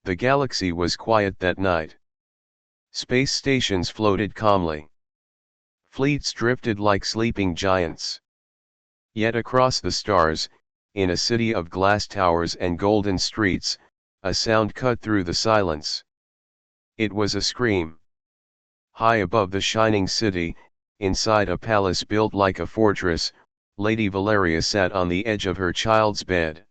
The galaxy was quiet that night. Space stations floated calmly. Fleets drifted like sleeping giants. Yet across the stars, in a city of glass towers and golden streets, a sound cut through the silence. It was a scream. High above the shining city, inside a palace built like a fortress, Lady Valeria sat on the edge of her child's bed.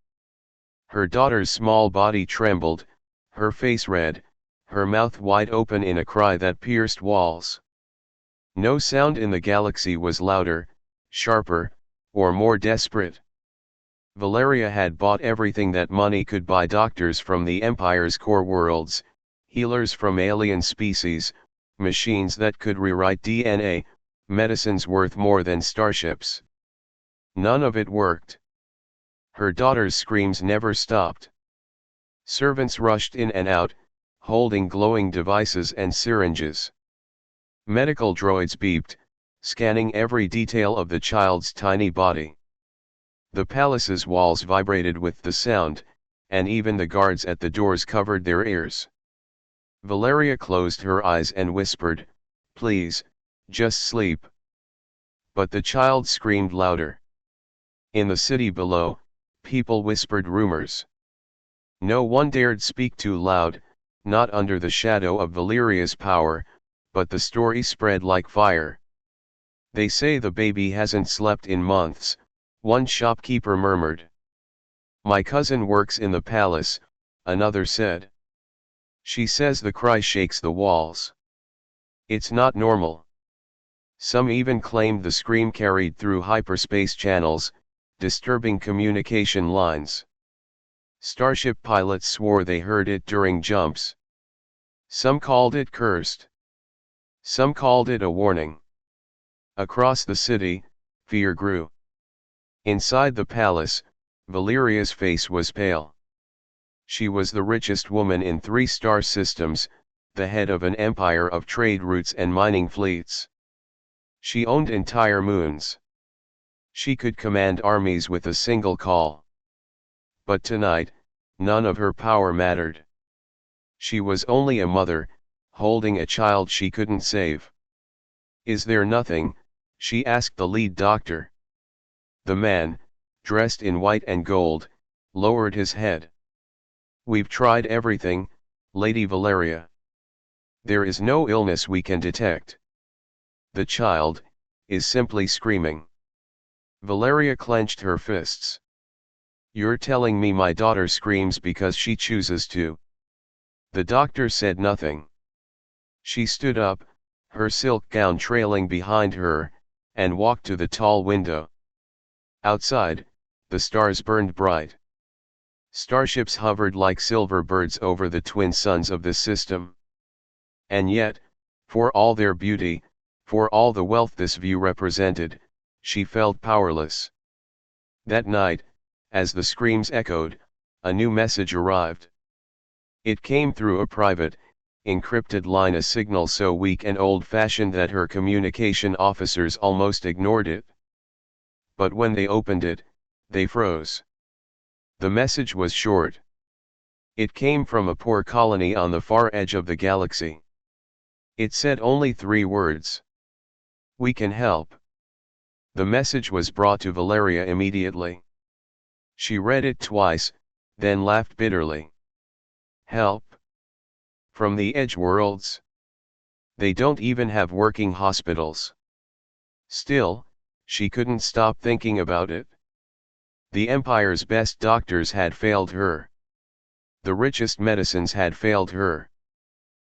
Her daughter's small body trembled, her face red, her mouth wide open in a cry that pierced walls. No sound in the galaxy was louder, sharper, or more desperate. Valeria had bought everything that money could buy: doctors from the Empire's core worlds, healers from alien species, machines that could rewrite DNA, medicines worth more than starships. None of it worked. Her daughter's screams never stopped. Servants rushed in and out, holding glowing devices and syringes. Medical droids beeped, scanning every detail of the child's tiny body. The palace's walls vibrated with the sound, and even the guards at the doors covered their ears. Valeria closed her eyes and whispered, "Please, just sleep." But the child screamed louder. In the city below, people whispered rumors. No one dared speak too loud, not under the shadow of Valeria's power, but the story spread like fire. "They say the baby hasn't slept in months," one shopkeeper murmured. "My cousin works in the palace," another said. "She says the cry shakes the walls. It's not normal." Some even claimed the scream carried through hyperspace channels, disturbing communication lines. Starship pilots swore they heard it during jumps. Some called it cursed. Some called it a warning. Across the city, fear grew. Inside the palace, Valeria's face was pale. She was the richest woman in 3 star systems, the head of an empire of trade routes and mining fleets. She owned entire moons. She could command armies with a single call. But tonight, none of her power mattered. She was only a mother, holding a child she couldn't save. "Is there nothing?" she asked the lead doctor. The man, dressed in white and gold, lowered his head. "We've tried everything, Lady Valeria. There is no illness we can detect. The child is simply screaming." Valeria clenched her fists. "You're telling me my daughter screams because she chooses to?" The doctor said nothing. She stood up, her silk gown trailing behind her, and walked to the tall window. Outside, the stars burned bright. Starships hovered like silver birds over the twin suns of the system. And yet, for all their beauty, for all the wealth this view represented, she felt powerless. That night, as the screams echoed, a new message arrived. It came through a private, encrypted line, a signal so weak and old-fashioned that her communication officers almost ignored it. But when they opened it, they froze. The message was short. It came from a poor colony on the far edge of the galaxy. It said only 3 words. "We can help." The message was brought to Valeria immediately. She read it twice, then laughed bitterly. "Help? From the edge worlds? They don't even have working hospitals." Still, she couldn't stop thinking about it. The Empire's best doctors had failed her. The richest medicines had failed her.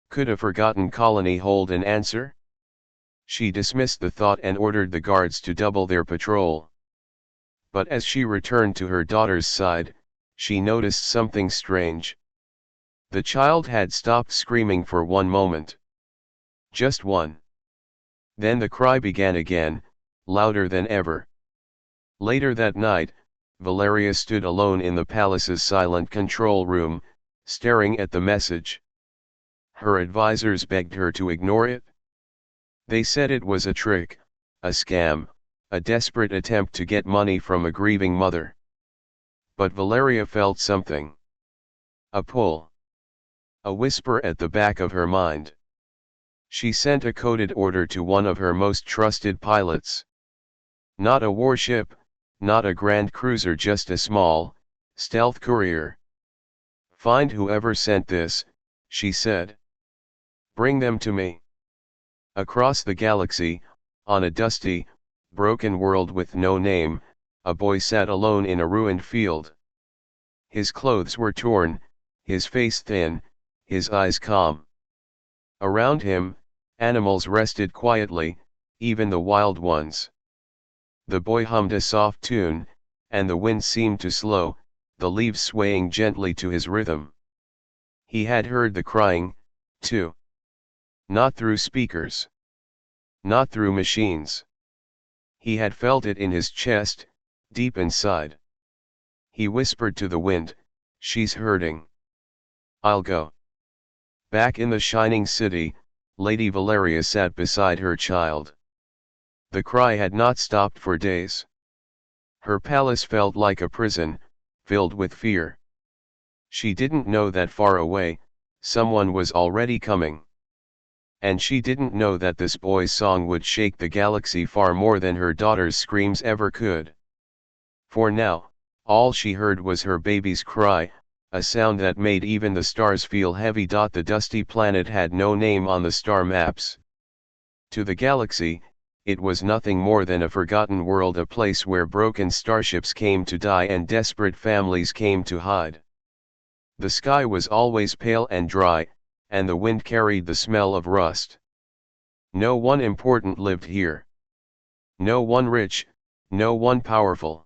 Could a forgotten colony hold an answer? She dismissed the thought and ordered the guards to double their patrol. But as she returned to her daughter's side, she noticed something strange. The child had stopped screaming for one moment. Just one. Then the cry began again, louder than ever. Later that night, Valeria stood alone in the palace's silent control room, staring at the message. Her advisors begged her to ignore it. They said it was a trick, a scam, a desperate attempt to get money from a grieving mother. But Valeria felt something. A pull. A whisper at the back of her mind. She sent a coded order to one of her most trusted pilots. Not a warship, not a grand cruiser, just a small, stealth courier. Find whoever sent this, she said. Bring them to me. Across the galaxy, on a dusty, broken world with no name, a boy sat alone in a ruined field. His clothes were torn, his face thin, his eyes calm. Around him, animals rested quietly, even the wild ones. The boy hummed a soft tune, and the wind seemed to slow, the leaves swaying gently to his rhythm. He had heard the crying, too. Not through speakers. Not through machines. He had felt it in his chest, deep inside. He whispered to the wind, "She's hurting. I'll go." Back in the shining city, Lady Valeria sat beside her child. The cry had not stopped for days. Her palace felt like a prison, filled with fear. She didn't know that far away, someone was already coming. And she didn't know that this boy's song would shake the galaxy far more than her daughter's screams ever could. For now, all she heard was her baby's cry, a sound that made even the stars feel heavy. The dusty planet had no name on the star maps. To the galaxy, it was nothing more than a forgotten world, a place where broken starships came to die and desperate families came to hide. The sky was always pale and dry, and the wind carried the smell of rust. No one important lived here. No one rich, no one powerful.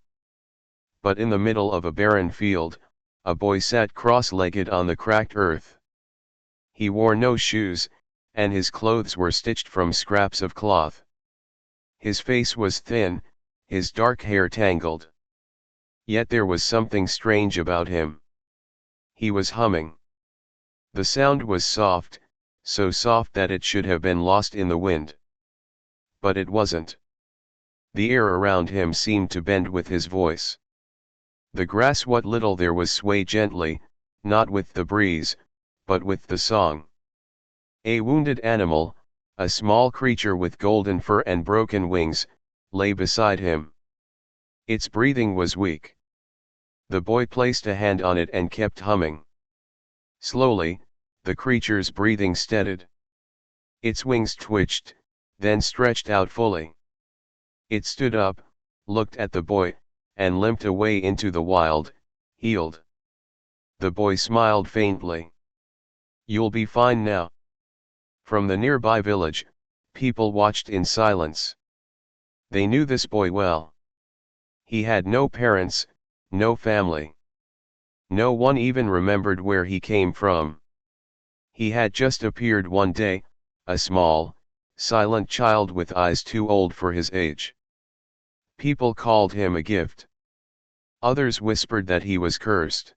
But in the middle of a barren field, a boy sat cross-legged on the cracked earth. He wore no shoes, and his clothes were stitched from scraps of cloth. His face was thin, his dark hair tangled. Yet there was something strange about him. He was humming. The sound was soft, so soft that it should have been lost in the wind. But it wasn't. The air around him seemed to bend with his voice. The grass, what little there was, swayed gently, not with the breeze, but with the song. A wounded animal, a small creature with golden fur and broken wings, lay beside him. Its breathing was weak. The boy placed a hand on it and kept humming. Slowly, the creature's breathing steadied. Its wings twitched, then stretched out fully. It stood up, looked at the boy, and limped away into the wild, healed. The boy smiled faintly. "You'll be fine now." From the nearby village, people watched in silence. They knew this boy well. He had no parents, no family. No one even remembered where he came from. He had just appeared one day, a small, silent child with eyes too old for his age. People called him a gift. Others whispered that he was cursed.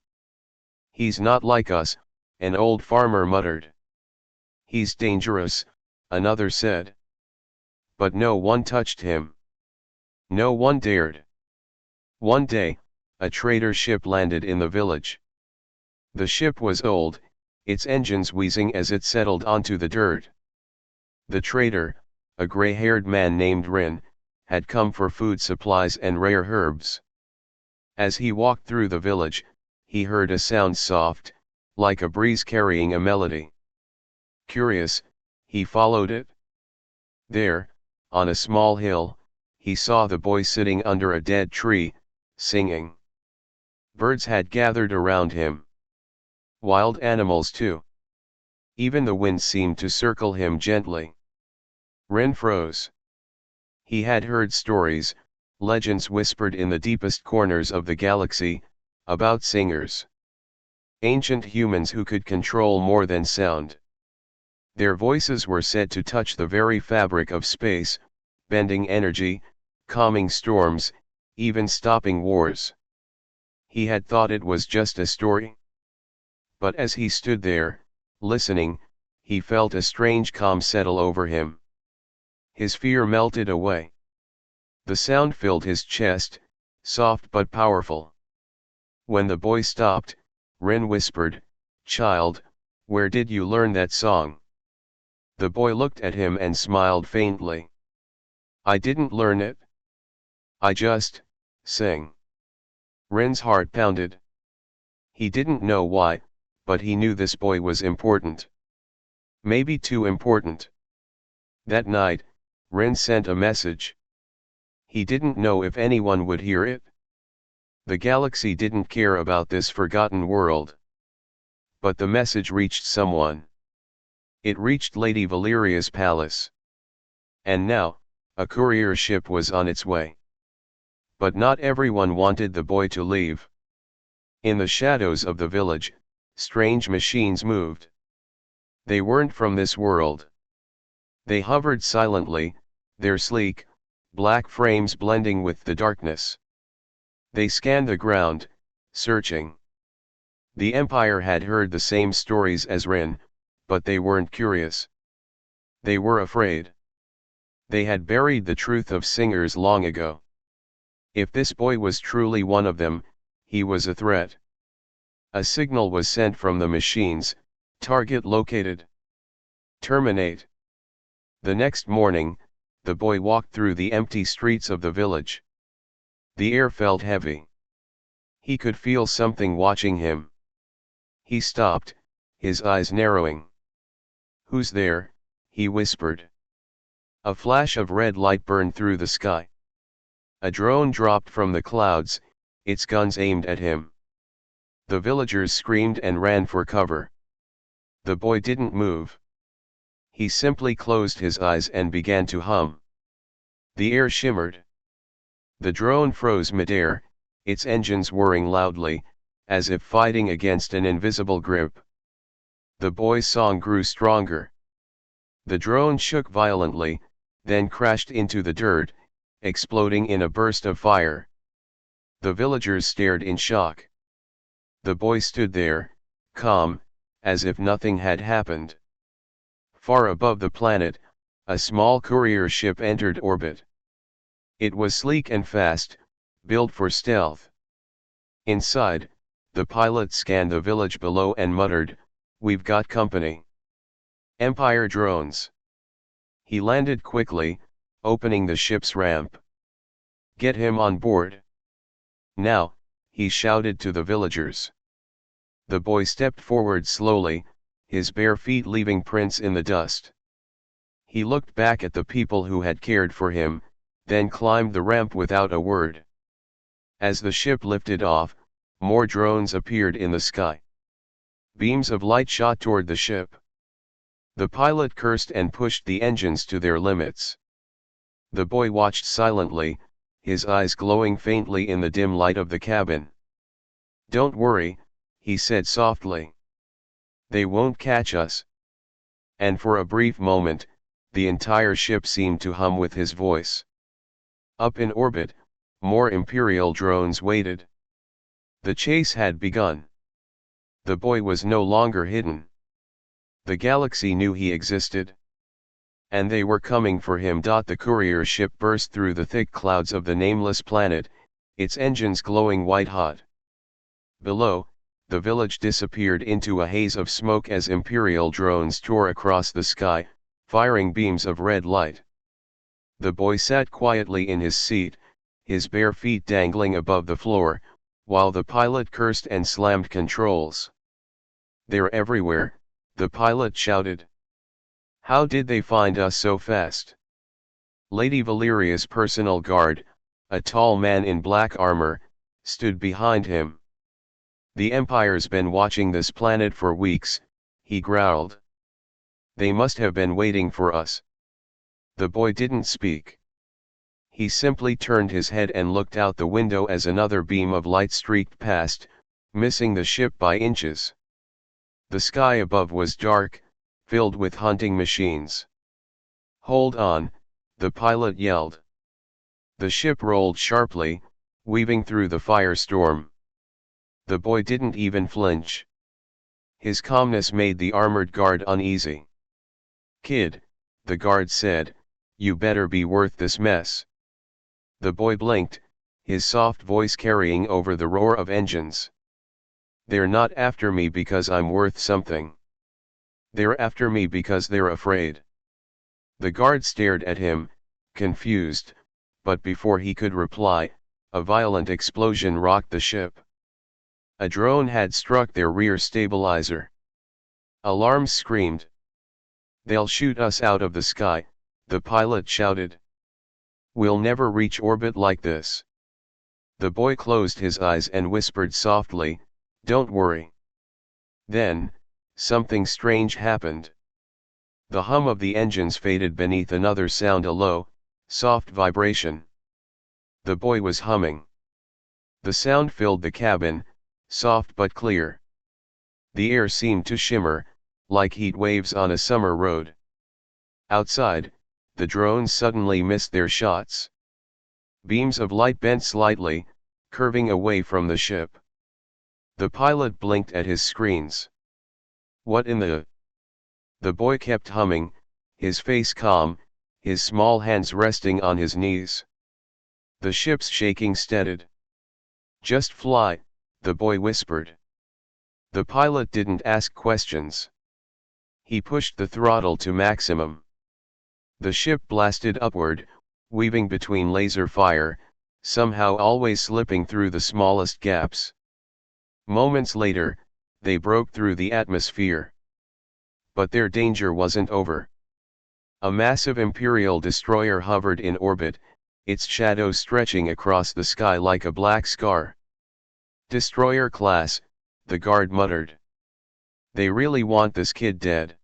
"He's not like us," an old farmer muttered. "He's dangerous," another said. But no one touched him. No one dared. One day, a trader ship landed in the village. The ship was old, its engines wheezing as it settled onto the dirt. The trader, a gray-haired man named Rin, had come for food supplies and rare herbs. As he walked through the village, he heard a sound soft, like a breeze carrying a melody. Curious, he followed it. There, on a small hill, he saw the boy sitting under a dead tree, singing. Birds had gathered around him. Wild animals too. Even the wind seemed to circle him gently. Ren froze. He had heard stories, legends whispered in the deepest corners of the galaxy, about singers. Ancient humans who could control more than sound. Their voices were said to touch the very fabric of space, bending energy, calming storms, even stopping wars. He had thought it was just a story. But as he stood there, listening, he felt a strange calm settle over him. His fear melted away. The sound filled his chest, soft but powerful. When the boy stopped, Ren whispered, "Child, Where did you learn that song? The boy looked at him and smiled faintly. I didn't learn it. I just sing. Ren's heart pounded. He didn't know why, but he knew this boy was important. Maybe too important. That night, Ren sent a message. He didn't know if anyone would hear it. The galaxy didn't care about this forgotten world. But the message reached someone. It reached Lady Valeria's palace. And now, a courier ship was on its way. But not everyone wanted the boy to leave. In the shadows of the village, strange machines moved. They weren't from this world. They hovered silently, their sleek, black frames blending with the darkness. They scanned the ground, searching. The Empire had heard the same stories as Ren, but they weren't curious. They were afraid. They had buried the truth of singers long ago. If this boy was truly one of them, he was a threat. A signal was sent from the machines, target located. Terminate. The next morning, the boy walked through the empty streets of the village. The air felt heavy. He could feel something watching him. He stopped, his eyes narrowing. Who's there? He whispered. A flash of red light burned through the sky. A drone dropped from the clouds, its guns aimed at him. The villagers screamed and ran for cover. The boy didn't move. He simply closed his eyes and began to hum. The air shimmered. The drone froze midair, its engines whirring loudly, as if fighting against an invisible grip. The boy's song grew stronger. The drone shook violently, then crashed into the dirt, exploding in a burst of fire. The villagers stared in shock. The boy stood there, calm, as if nothing had happened. Far above the planet, a small courier ship entered orbit. It was sleek and fast, built for stealth. Inside, the pilot scanned the village below and muttered, "We've got company. Empire drones." He landed quickly, opening the ship's ramp. "Get him on board. Now," he shouted to the villagers. The boy stepped forward slowly, his bare feet leaving prints in the dust. He looked back at the people who had cared for him, then climbed the ramp without a word. As the ship lifted off, more drones appeared in the sky. Beams of light shot toward the ship. The pilot cursed and pushed the engines to their limits. The boy watched silently, his eyes glowing faintly in the dim light of the cabin. "Don't worry," he said softly. "They won't catch us." And for a brief moment, the entire ship seemed to hum with his voice. Up in orbit, more Imperial drones waited. The chase had begun. The boy was no longer hidden. The galaxy knew he existed. And they were coming for him. The courier ship burst through the thick clouds of the nameless planet, its engines glowing white-hot. Below, the village disappeared into a haze of smoke as Imperial drones tore across the sky, firing beams of red light. The boy sat quietly in his seat, his bare feet dangling above the floor, while the pilot cursed and slammed controls. "They're everywhere," the pilot shouted. "How did they find us so fast?" Lady Valeria's personal guard, a tall man in black armor, stood behind him. "The Empire's been watching this planet for weeks," he growled. "They must have been waiting for us." The boy didn't speak. He simply turned his head and looked out the window as another beam of light streaked past, missing the ship by inches. The sky above was dark, filled with hunting machines. "Hold on," the pilot yelled. The ship rolled sharply, weaving through the firestorm. The boy didn't even flinch. His calmness made the armored guard uneasy. "Kid," the guard said, "you better be worth this mess." The boy blinked, his soft voice carrying over the roar of engines. "They're not after me because I'm worth something. They're after me because they're afraid. The guard stared at him, confused, but before he could reply, a violent explosion rocked the ship. A drone had struck their rear stabilizer. Alarms screamed. "They'll shoot us out of the sky," the pilot shouted. "We'll never reach orbit like this." The boy closed his eyes and whispered softly, "Don't worry." Then, something strange happened. The hum of the engines faded beneath another sound, a low, soft vibration. The boy was humming. The sound filled the cabin, soft but clear. The air seemed to shimmer, like heat waves on a summer road. Outside, the drones suddenly missed their shots. Beams of light bent slightly, curving away from the ship. The pilot blinked at his screens. "What in the—" The boy kept humming, his face calm, his small hands resting on his knees. The ship's shaking steadied. "Just fly," the boy whispered. The pilot didn't ask questions. He pushed the throttle to maximum. The ship blasted upward, weaving between laser fire, somehow always slipping through the smallest gaps. Moments later, they broke through the atmosphere. But their danger wasn't over. A massive Imperial destroyer hovered in orbit, its shadow stretching across the sky like a black scar. "Destroyer class," the guard muttered. "They really want this kid dead."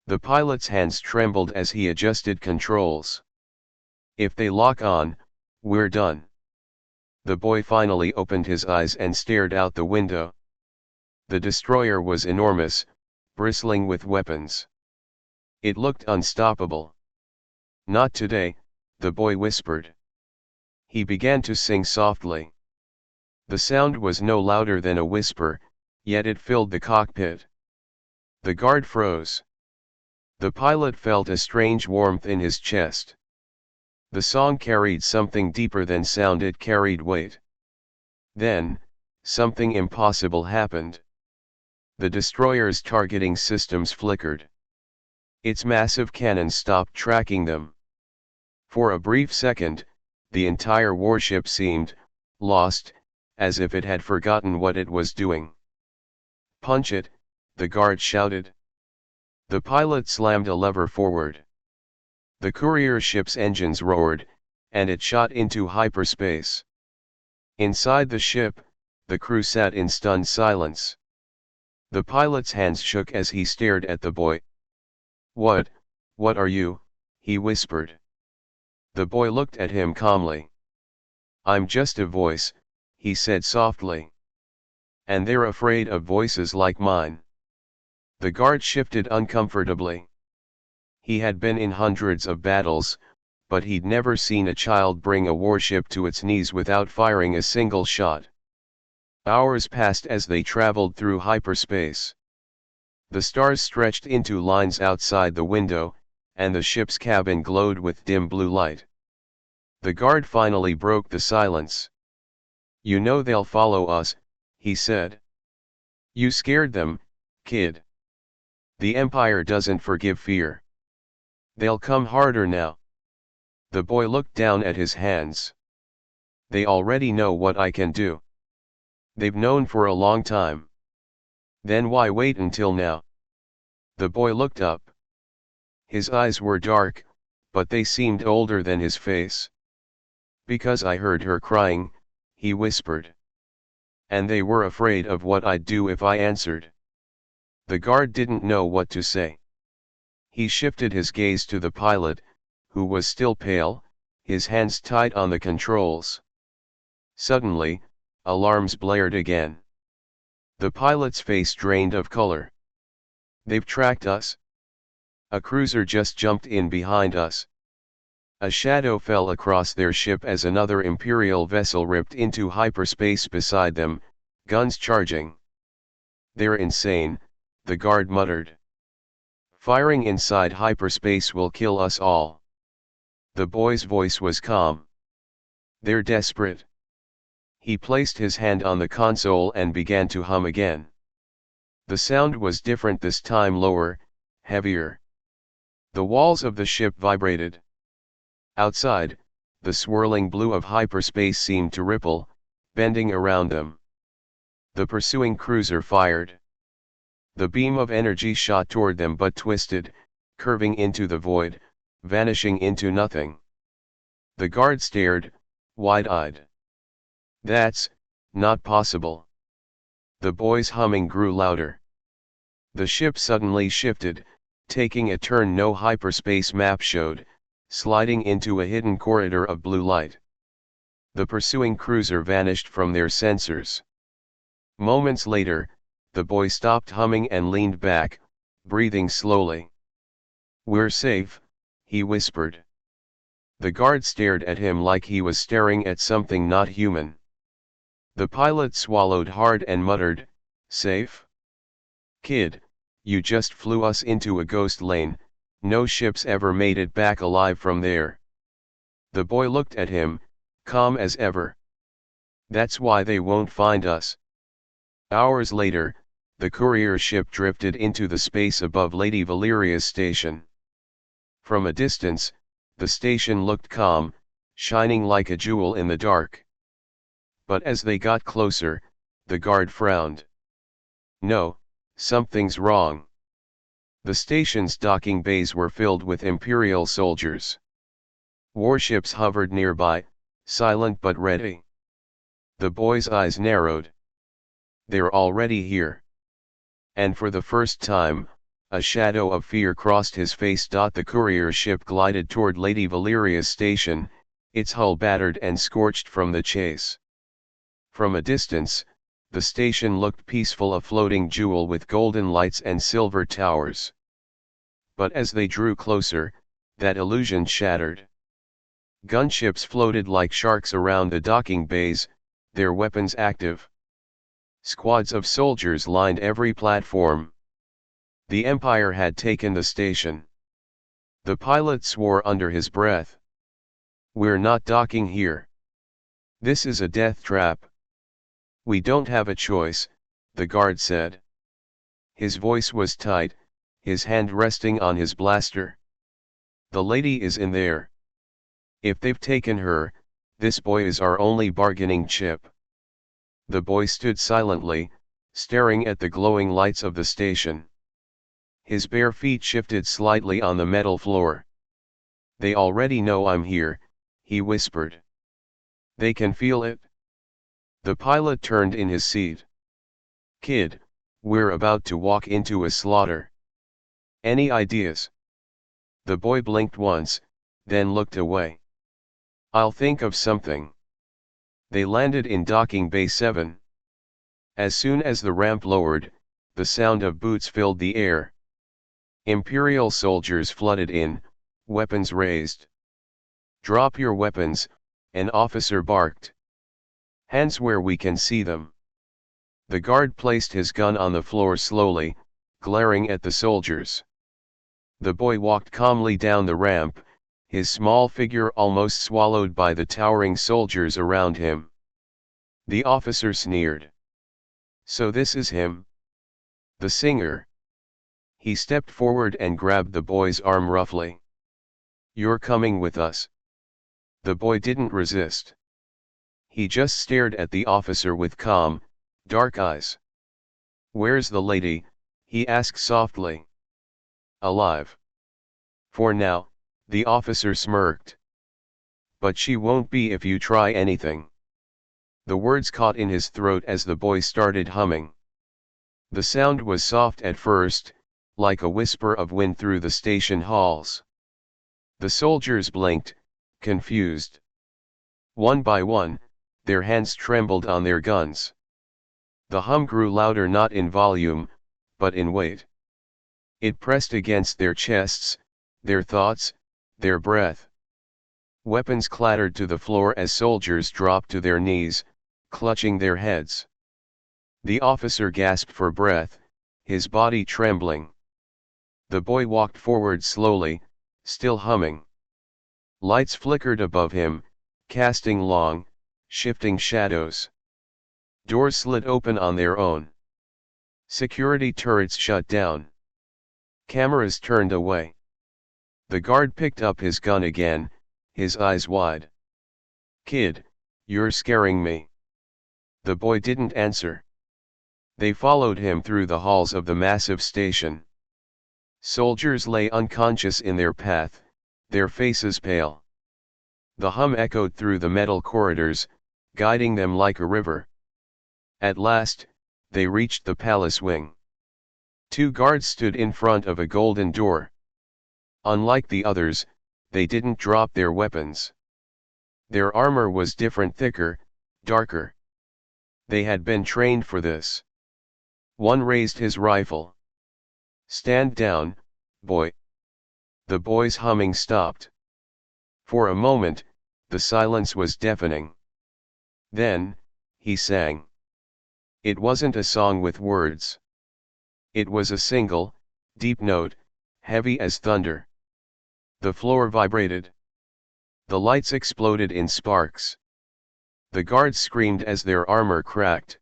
The pilot's hands trembled as he adjusted controls. "If they lock on, we're done." The boy finally opened his eyes and stared out the window. The destroyer was enormous, bristling with weapons. It looked unstoppable. "Not today," the boy whispered. He began to sing softly. The sound was no louder than a whisper, yet it filled the cockpit. The guard froze. The pilot felt a strange warmth in his chest. The song carried something deeper than sound, it carried weight. Then, something impossible happened. The destroyer's targeting systems flickered. Its massive cannons stopped tracking them. For a brief second, the entire warship seemed lost, as if it had forgotten what it was doing. "Punch it," the guard shouted. The pilot slammed a lever forward. The courier ship's engines roared, and it shot into hyperspace. Inside the ship, the crew sat in stunned silence. The pilot's hands shook as he stared at the boy. What are you?" he whispered. The boy looked at him calmly. "I'm just a voice," he said softly. "And they're afraid of voices like mine." The guard shifted uncomfortably. He had been in hundreds of battles, but he'd never seen a child bring a warship to its knees without firing a single shot. Hours passed as they traveled through hyperspace. The stars stretched into lines outside the window, and the ship's cabin glowed with dim blue light. The guard finally broke the silence. "You know they'll follow us," he said. "You scared them, kid. The Empire doesn't forgive fear. They'll come harder now." The boy looked down at his hands. "They already know what I can do. They've known for a long time. Then why wait until now?" The boy looked up. His eyes were dark, but they seemed older than his face. "Because I heard her crying," he whispered. "And they were afraid of what I'd do if I answered." The guard didn't know what to say. He shifted his gaze to the pilot, who was still pale, his hands tight on the controls. Suddenly, alarms blared again. The pilot's face drained of color. "They've tracked us. A cruiser just jumped in behind us." A shadow fell across their ship as another Imperial vessel ripped into hyperspace beside them, guns charging. "They're insane," the guard muttered. "Firing inside hyperspace will kill us all." The boy's voice was calm. "They're desperate." He placed his hand on the console and began to hum again. The sound was different this time, lower, heavier. The walls of the ship vibrated. Outside, the swirling blue of hyperspace seemed to ripple, bending around them. The pursuing cruiser fired. The beam of energy shot toward them but twisted, curving into the void, vanishing into nothing. The guard stared, wide-eyed. "That's not possible." The boy's humming grew louder. The ship suddenly shifted, taking a turn no hyperspace map showed, sliding into a hidden corridor of blue light. The pursuing cruiser vanished from their sensors. Moments later, the boy stopped humming and leaned back, breathing slowly. "We're safe," he whispered. The guard stared at him like he was staring at something not human. The pilot swallowed hard and muttered, "Safe? Kid, you just flew us into a ghost lane, no ships ever made it back alive from there." The boy looked at him, calm as ever. "That's why they won't find us." Hours later, the courier ship drifted into the space above Lady Valeria's station. From a distance, the station looked calm, shining like a jewel in the dark. But as they got closer, the guard frowned. "No, something's wrong." The station's docking bays were filled with Imperial soldiers. Warships hovered nearby, silent but ready. The boy's eyes narrowed. "They're already here." And for the first time, a shadow of fear crossed his face. The courier ship glided toward Lady Valeria's station, its hull battered and scorched from the chase. From a distance, the station looked peaceful, a floating jewel with golden lights and silver towers. But as they drew closer, that illusion shattered. Gunships floated like sharks around the docking bays, their weapons active. Squads of soldiers lined every platform. The Empire had taken the station. The pilot swore under his breath. "We're not docking here. This is a death trap." "We don't have a choice," the guard said. His voice was tight, his hand resting on his blaster. "The lady is in there. If they've taken her, this boy is our only bargaining chip." The boy stood silently, staring at the glowing lights of the station. His bare feet shifted slightly on the metal floor. "They already know I'm here," he whispered. "They can feel it." The pilot turned in his seat. "Kid, we're about to walk into a slaughter. Any ideas?" The boy blinked once, then looked away. "I'll think of something." They landed in docking bay 7. As soon as the ramp lowered, the sound of boots filled the air. Imperial soldiers flooded in, weapons raised. "Drop your weapons," an officer barked. "Hands where we can see them." The guard placed his gun on the floor slowly, glaring at the soldiers. The boy walked calmly down the ramp, his small figure almost swallowed by the towering soldiers around him. The officer sneered. "So this is him? The singer?" He stepped forward and grabbed the boy's arm roughly. "You're coming with us." The boy didn't resist. He just stared at the officer with calm, dark eyes. "Where's the lady?" he asked softly. "Alive. For now," the officer smirked. "But she won't be if you try anything." The words caught in his throat as the boy started humming. The sound was soft at first, like a whisper of wind through the station halls. The soldiers blinked, confused. One by one, their hands trembled on their guns. The hum grew louder, not in volume, but in weight. It pressed against their chests, their thoughts, their breath. Weapons clattered to the floor as soldiers dropped to their knees, clutching their heads. The officer gasped for breath, his body trembling. The boy walked forward slowly, still humming. Lights flickered above him, casting long, shifting shadows. Doors slid open on their own. Security turrets shut down. Cameras turned away. The guard picked up his gun again, his eyes wide. "Kid, you're scaring me." The boy didn't answer. They followed him through the halls of the massive station. Soldiers lay unconscious in their path, their faces pale. The hum echoed through the metal corridors, guiding them like a river. At last, they reached the palace wing. Two guards stood in front of a golden door. Unlike the others, they didn't drop their weapons. Their armor was different, thicker, darker. They had been trained for this. One raised his rifle. "Stand down, boy." The boy's humming stopped. For a moment, the silence was deafening. Then, he sang. It wasn't a song with words. It was a single, deep note, heavy as thunder. The floor vibrated. The lights exploded in sparks. The guards screamed as their armor cracked.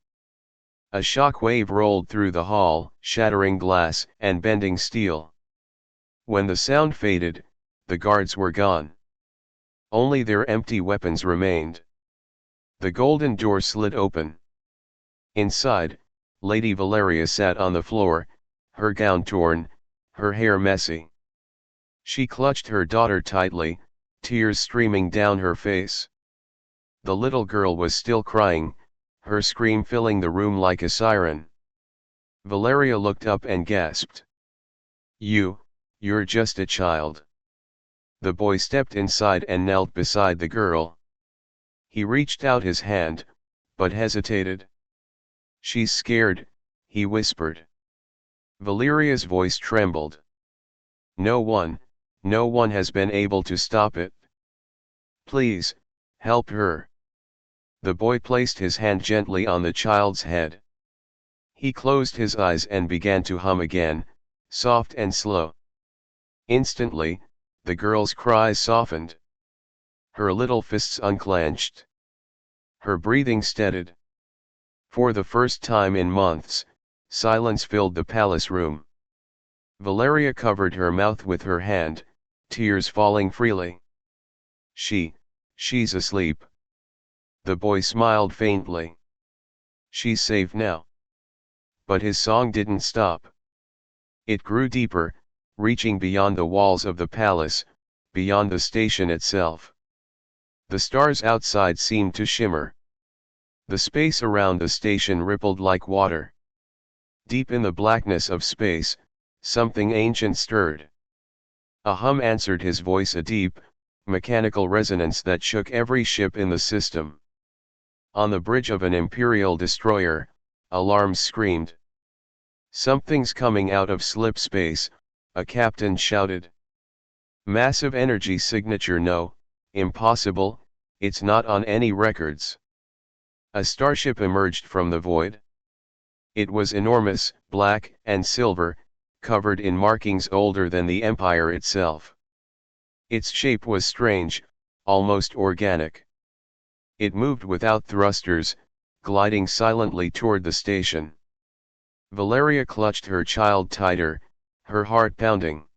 A shock wave rolled through the hall, shattering glass and bending steel. When the sound faded, the guards were gone. Only their empty weapons remained. The golden door slid open. Inside, Lady Valeria sat on the floor, her gown torn, her hair messy. She clutched her daughter tightly, tears streaming down her face. The little girl was still crying, her scream filling the room like a siren. Valeria looked up and gasped. You're just a child." The boy stepped inside and knelt beside the girl. He reached out his hand, but hesitated. "She's scared," he whispered. Valeria's voice trembled. No one has been able to stop it. Please, help her." The boy placed his hand gently on the child's head. He closed his eyes and began to hum again, soft and slow. Instantly, the girl's cries softened. Her little fists unclenched. Her breathing steadied. For the first time in months, silence filled the palace room. Valeria covered her mouth with her hand, tears falling freely. She's asleep." The boy smiled faintly. "She's safe now." But his song didn't stop. It grew deeper, reaching beyond the walls of the palace, beyond the station itself. The stars outside seemed to shimmer. The space around the station rippled like water. Deep in the blackness of space, something ancient stirred. A hum answered his voice, a deep, mechanical resonance that shook every ship in the system. On the bridge of an Imperial destroyer, alarms screamed. "Something's coming out of slip space," a captain shouted. "Massive energy signature, no, impossible, it's not on any records." A starship emerged from the void. It was enormous, black and silver, covered in markings older than the Empire itself. Its shape was strange, almost organic. It moved without thrusters, gliding silently toward the station. Valeria clutched her child tighter, her heart pounding.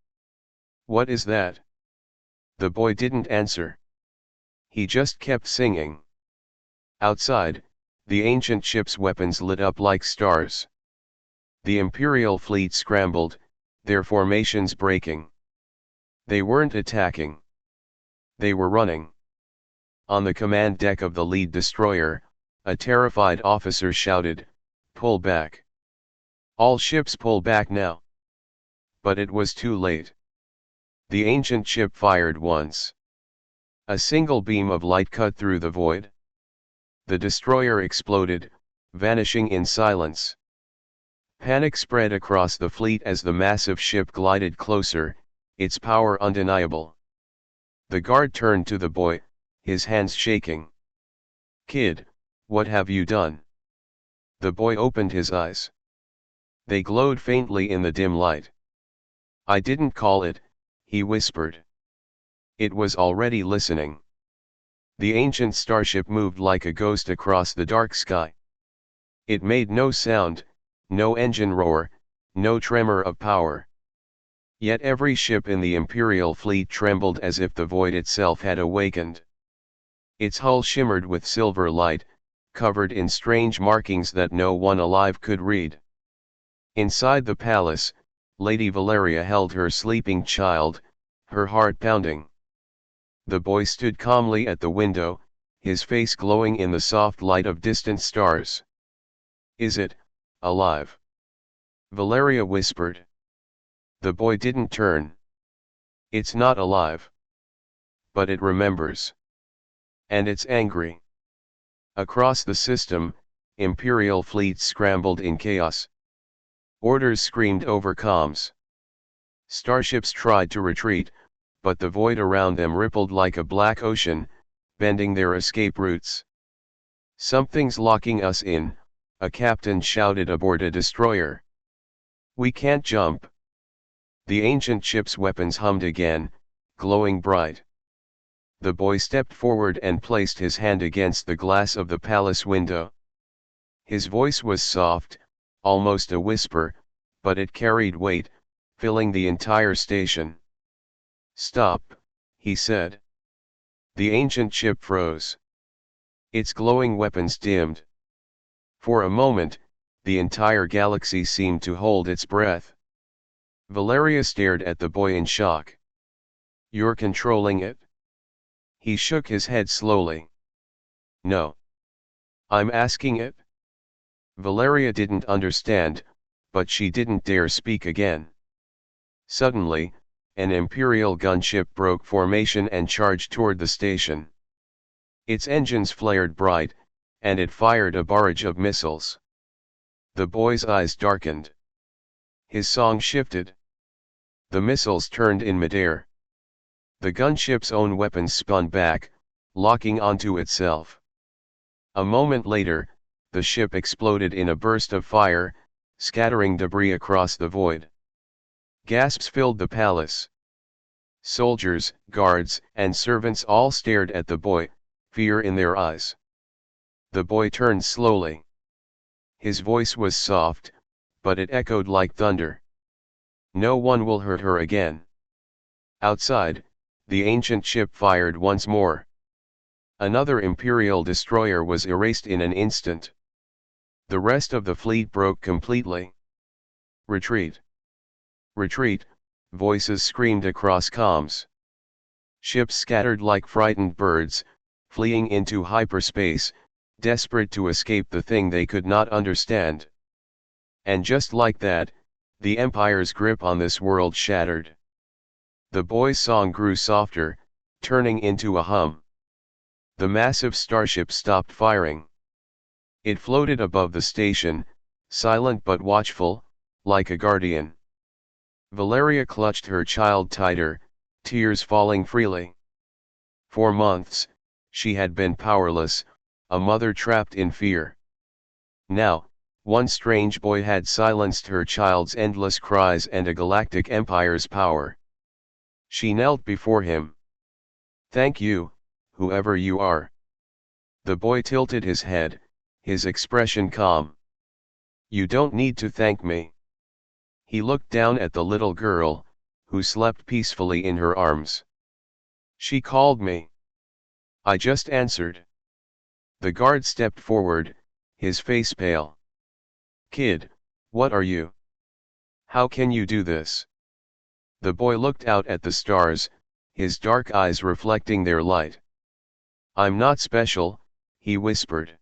"What is that?" The boy didn't answer. He just kept singing. Outside, the ancient ship's weapons lit up like stars. The Imperial fleet scrambled, their formations breaking. They weren't attacking. They were running. On the command deck of the lead destroyer, a terrified officer shouted, "Pull back. All ships pull back now." But it was too late. The ancient ship fired once. A single beam of light cut through the void. The destroyer exploded, vanishing in silence. Panic spread across the fleet as the massive ship glided closer, its power undeniable. The guard turned to the boy, his hands shaking. "Kid, what have you done?" The boy opened his eyes. They glowed faintly in the dim light. "I didn't call it," he whispered. It was already listening. The ancient starship moved like a ghost across the dark sky. It made no sound, no engine roar, no tremor of power. Yet every ship in the Imperial fleet trembled as if the void itself had awakened. Its hull shimmered with silver light, covered in strange markings that no one alive could read. Inside the palace, Lady Valeria held her sleeping child, her heart pounding. The boy stood calmly at the window, his face glowing in the soft light of distant stars. "Is it alive?" Valeria whispered. The boy didn't turn. "It's not alive. But it remembers. And it's angry." Across the system, Imperial fleets scrambled in chaos. Orders screamed over comms. Starships tried to retreat, but the void around them rippled like a black ocean, bending their escape routes. "Something's locking us in," a captain shouted aboard a destroyer. "We can't jump." The ancient ship's weapons hummed again, glowing bright. The boy stepped forward and placed his hand against the glass of the palace window. His voice was soft, almost a whisper, but it carried weight, filling the entire station. "Stop," he said. The ancient ship froze. Its glowing weapons dimmed. For a moment, the entire galaxy seemed to hold its breath. Valeria stared at the boy in shock. "You're controlling it?" He shook his head slowly. "No. I'm asking it." Valeria didn't understand, but she didn't dare speak again. Suddenly, an Imperial gunship broke formation and charged toward the station. Its engines flared bright, and it fired a barrage of missiles. The boy's eyes darkened. His song shifted. The missiles turned in midair. The gunship's own weapons spun back, locking onto itself. A moment later, the ship exploded in a burst of fire, scattering debris across the void. Gasps filled the palace. Soldiers, guards, and servants all stared at the boy, fear in their eyes. The boy turned slowly. His voice was soft, but it echoed like thunder. "No one will hurt her again." Outside, the ancient ship fired once more. Another Imperial destroyer was erased in an instant. The rest of the fleet broke completely. "Retreat! Retreat!" voices screamed across comms. Ships scattered like frightened birds, fleeing into hyperspace, desperate to escape the thing they could not understand. And just like that, the Empire's grip on this world shattered. The boy's song grew softer, turning into a hum. The massive starship stopped firing. It floated above the station, silent but watchful, like a guardian. Valeria clutched her child tighter, tears falling freely. For months, she had been powerless, a mother trapped in fear. Now, one strange boy had silenced her child's endless cries and a galactic empire's power. She knelt before him. "Thank you, whoever you are." The boy tilted his head, his expression calm. "You don't need to thank me." He looked down at the little girl, who slept peacefully in her arms. "She called me. I just answered." The guard stepped forward, his face pale. "Kid, what are you? How can you do this?" The boy looked out at the stars, his dark eyes reflecting their light. "I'm not special," he whispered.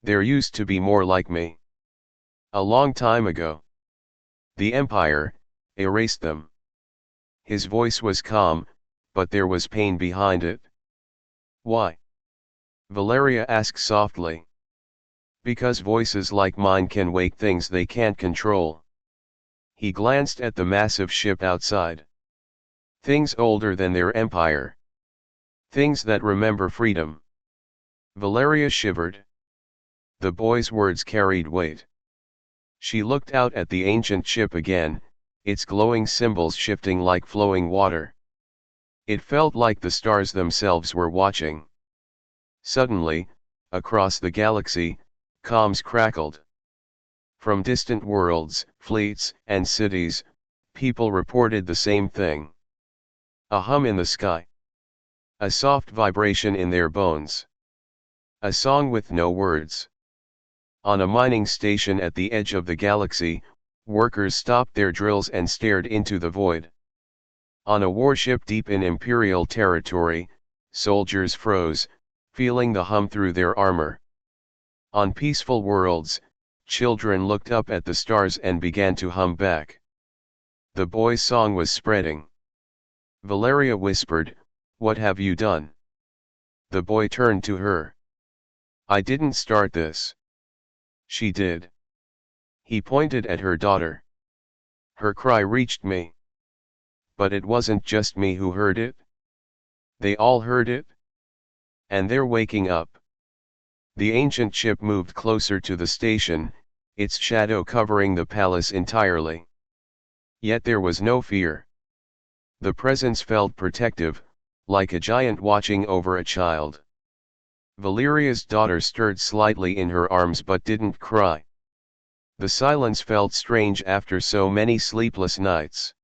"There used to be more like me. A long time ago. The Empire erased them." His voice was calm, but there was pain behind it. "Why?" Valeria asked softly. "Because voices like mine can wake things they can't control." He glanced at the massive ship outside. "Things older than their empire. Things that remember freedom." Valeria shivered. The boy's words carried weight. She looked out at the ancient ship again, its glowing symbols shifting like flowing water. It felt like the stars themselves were watching. Suddenly, across the galaxy, comms crackled. From distant worlds, fleets, and cities, People reported the same thing. A hum in the sky. A soft vibration in their bones. A song with no words. On a mining station at the edge of the galaxy, workers stopped their drills and stared into the void. On a warship deep in Imperial territory, soldiers froze, feeling the hum through their armor. On peaceful worlds, children looked up at the stars and began to hum back. The boy's song was spreading. Valeria whispered, "What have you done?" The boy turned to her. "I didn't start this." "She did." He pointed at her daughter. "Her cry reached me. But it wasn't just me who heard it. They all heard it. And they're waking up." The ancient ship moved closer to the station, its shadow covering the palace entirely. Yet there was no fear. The presence felt protective, like a giant watching over a child. Valeria's daughter stirred slightly in her arms but didn't cry. The silence felt strange after so many sleepless nights.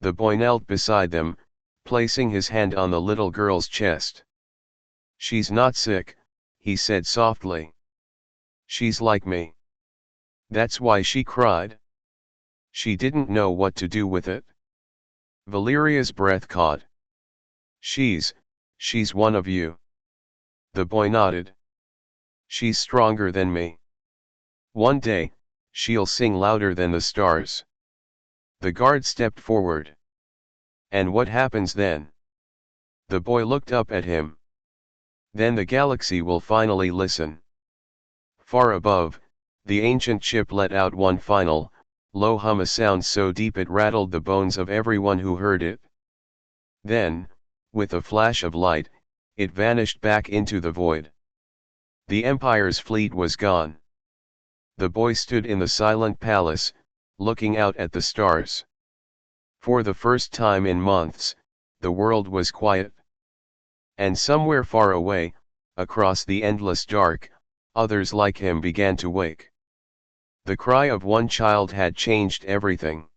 The boy knelt beside them, placing his hand on the little girl's chest. "She's not sick," he said softly. "She's like me. That's why she cried. She didn't know what to do with it." Valeria's breath caught. She's one of you." The boy nodded. "She's stronger than me. One day, she'll sing louder than the stars." The guard stepped forward. "And what happens then?" The boy looked up at him. "Then the galaxy will finally listen." Far above, the ancient ship let out one final, low hum, a sound so deep it rattled the bones of everyone who heard it. Then, with a flash of light, it vanished back into the void. The Empire's fleet was gone. The boy stood in the silent palace, looking out at the stars. For the first time in months, the world was quiet. And somewhere far away, across the endless dark, others like him began to wake. The cry of one child had changed everything.